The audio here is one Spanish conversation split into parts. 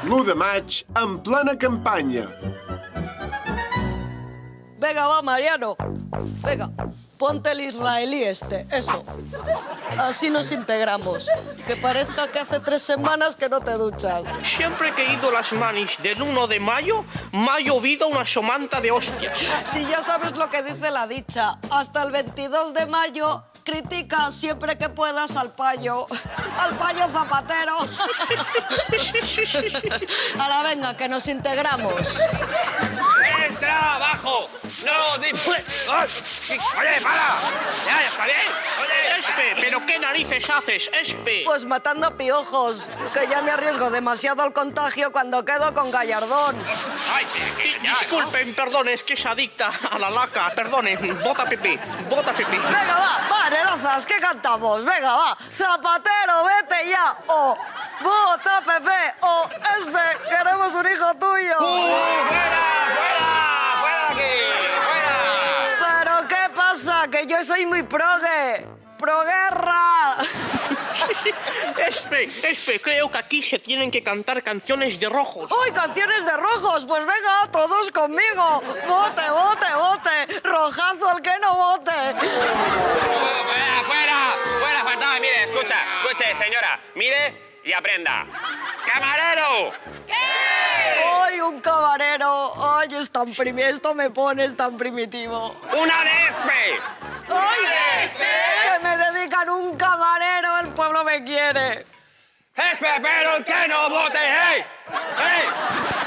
L'1 de maig, en plena campanya. Venga, va, Mariano. Venga, ponte el israelí eso. Así nos integramos. Que parezca que hace 3 semanas que no te duchas. Siempre que he ido a las manis del 1 de mayo, me ha llovido una somanta de hostias. Si ya sabes lo que dice la dicha, hasta el 22 de mayo critica siempre que puedas al payo Zapatero. Ahora venga, que nos integramos. ¡El trabajo! ¡No después! ¡Oye, para! ¡Ya está bien! ¡Oye! Espe, ¿pero qué narices haces, Espe? Pues matando piojos, que ya me arriesgo demasiado al contagio cuando quedo con Gallardón. ¡Ay, ya, Disculpen, perdón, es que es adicta a la laca. Perdonen, bota pipí, bota pipí. Venga, va, nerozas, ¿qué cantamos? Venga, va. Zapatero, vete ya. O vota Pepe. O Espe, queremos un hijo tuyo. ¡Fuera! ¡Fuera! ¡Fuera de aquí! ¡Fuera! ¿Pero qué pasa? Que yo soy muy progue. ¡Proguerra! Espe, creo que aquí se tienen que cantar canciones de rojos. ¡Uy, canciones de rojos! Pues venga, todos conmigo. Vote, vote, vote. Rojazo el que no vote. ¡Fuera! ¡Fuera! ¡Fuera, fantasma! Mire, escuche, señora. Mire y aprenda. ¡Camarero! ¡Ay, un camarero! ¡Ay, esto me pones tan primitivo! ¡Una de Espe! ¡Ay! ¡Que me dedican un camarero! ¡El pueblo me quiere! ¡Espe, pero el que no vote! ¡Hey! ¡Hey!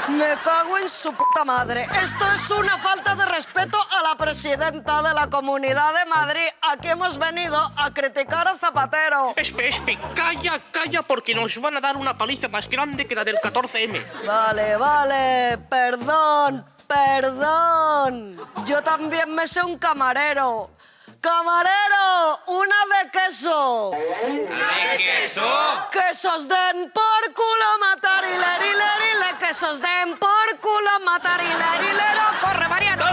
Me cago en su puta madre. Esto es una falta de respeto a la presidenta de la Comunidad de Madrid. Aquí hemos venido a criticar a Zapatero. Espe, calla, porque nos van a dar una paliza más grande que la del 14M. Vale, perdón. Yo también me sé un camarero. ¡Camarero! ¡Una de queso! ¿De queso? ¡Que sos den por culo matar y lerile! ¡Que sos den por culo matar y lerilero! ¡Corre, Mariano!